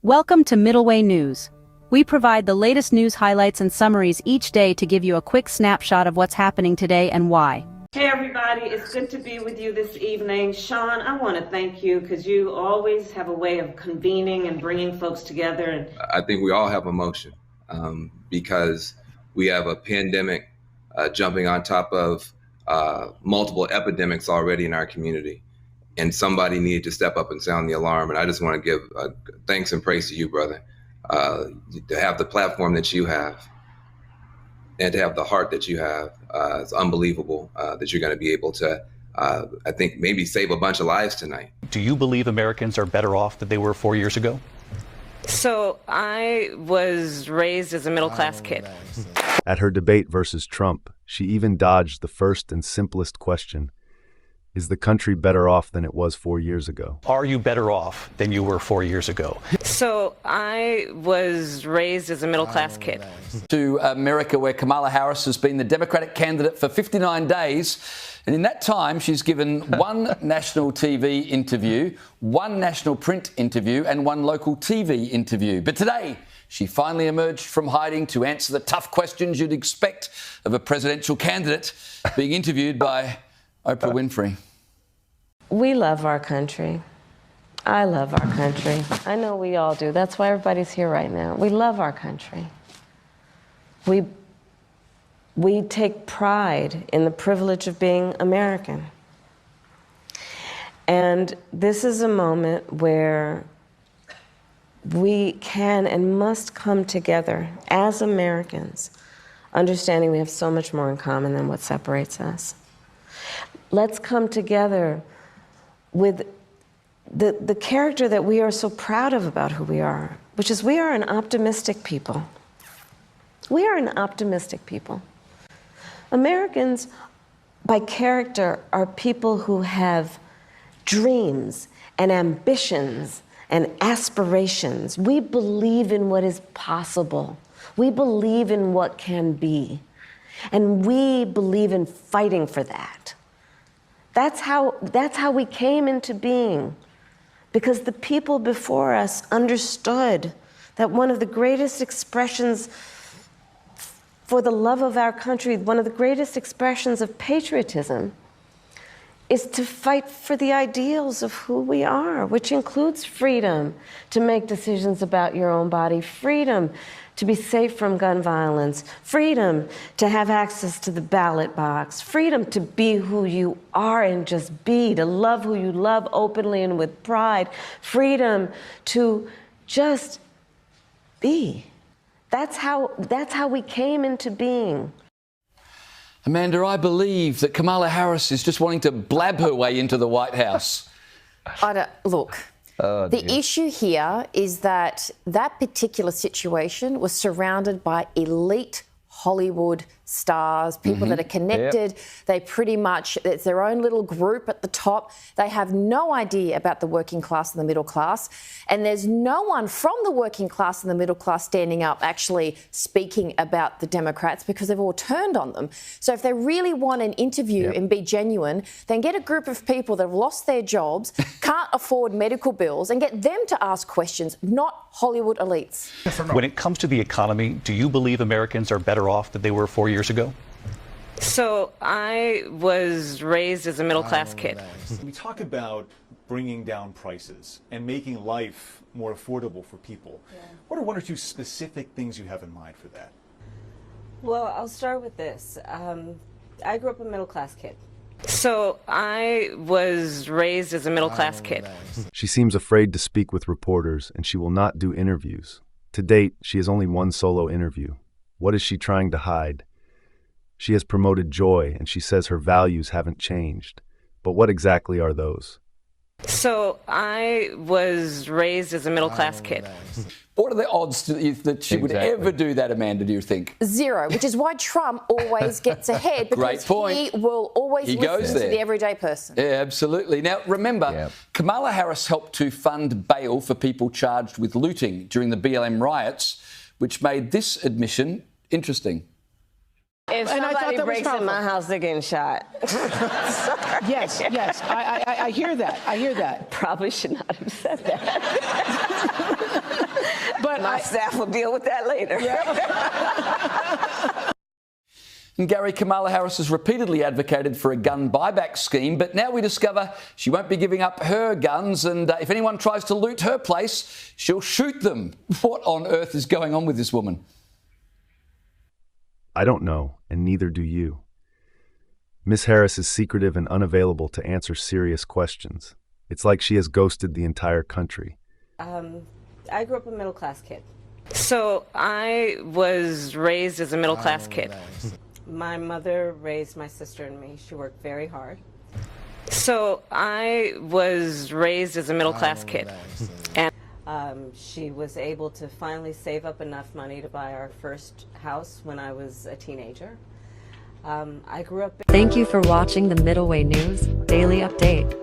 Welcome to Middleway News. We provide the latest news highlights and summaries each day to give you a quick snapshot of what's happening today and why. Hey everybody, it's good to be with you this evening. Sean, I want to thank you because you always have a way of convening and bringing folks together. I think we all have emotion because we have a pandemic jumping on top of multiple epidemics already in our community. And somebody needed to step up and sound the alarm. And I just want to give thanks and praise to you, brother, to have the platform that you have and to have the heart that you have. It's unbelievable that you're going to be able to, I think, maybe save a bunch of lives tonight. Do you believe Americans are better off than they were 4 years ago? So I was raised as a middle-class kid. At her debate versus Trump, she even dodged the first and simplest question. Is the country better off than it was 4 years ago? Are you better off than you were 4 years ago? So I was raised as a middle-class kid. To America, where Kamala Harris has been the Democratic candidate for 59 days. And in that time, she's given one national TV interview, one national print interview, and one local TV interview. But today, she finally emerged from hiding to answer the tough questions you'd expect of a presidential candidate being interviewed by Oprah Winfrey. We love our country. I love our country. I know we all do. That's why everybody's here right now. We love our country. We take pride in the privilege of being American. And this is a moment where we can and must come together as Americans, understanding we have so much more in common than what separates us. Let's come together with the character that we are so proud of about who we are, which is we are an optimistic people. We are an optimistic people. Americans, by character, are people who have dreams and ambitions and aspirations. We believe in what is possible. We believe in what can be. And we believe in fighting for that. That's how we came into being, because the people before us understood that one of the greatest expressions for the love of our country, one of the greatest expressions of patriotism, is to fight for the ideals of who we are, which includes freedom to make decisions about your own body, freedom to be safe from gun violence, freedom to have access to the ballot box, freedom to be who you are and just be, to love who you love openly and with pride, freedom to just be. That's how we came into being. Amanda, I believe that Kamala Harris is just wanting to blab her way into the White House. The issue here is that that particular situation was surrounded by elite Hollywood stars, people that are connected. Yep. They pretty much, it's their own little group at the top. They have no idea about the working class and the middle class. And there's no one from the working class and the middle class standing up actually speaking about the Democrats because they've all turned on them. So if they really want an interview and be genuine, then get a group of people that have lost their jobs, can't afford medical bills, and get them to ask questions, not Hollywood elites. When it comes to the economy, do you believe Americans are better off than they were 4 years ago? So I was raised as a middle-class kid. We talk about bringing down prices and making life more affordable for people. Yeah. What are one or two specific things you have in mind for that? Well, I'll start with this. I grew up a middle-class kid. So I was raised as a middle-class kid. She seems afraid to speak with reporters, and she will not do interviews. To date, she has only one solo interview. What is she trying to hide? She has promoted joy, and she says her values haven't changed. But what exactly are those? So I was raised as a middle-class kid. What are the odds that she would ever do that, Amanda, do you think? Zero, which is why Trump always gets ahead, because Great point. he will always listen to the everyday person. Yeah, absolutely. Now, remember, Kamala Harris helped to fund bail for people charged with looting during the BLM riots, which made this admission interesting. If somebody breaks in my house, they're getting shot. Yes, I hear that. I hear that. Probably should not have said that. My staff will deal with that later. And Gary, Kamala Harris has repeatedly advocated for a gun buyback scheme, but now we discover she won't be giving up her guns, and if anyone tries to loot her place, she'll shoot them. What on earth is going on with this woman? I don't know, and neither do you. Miss Harris is secretive and unavailable to answer serious questions. It's like she has ghosted the entire country. I grew up a middle-class kid. So I was raised as a middle-class kid. My mother raised my sister and me. She worked very hard. So I was raised as a middle-class kid. And She was able to finally save up enough money to buy our first house when I was a teenager. I grew up... Thank you for watching the Middleway News Daily Update.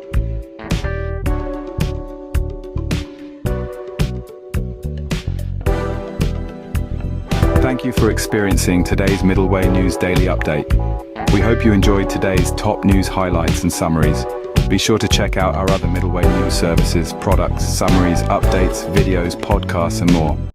Thank you for experiencing today's Middleway News Daily Update. We hope you enjoyed today's top news highlights and summaries. Be sure to check out our other Middleway News services, products, summaries, updates, videos, podcasts, and more.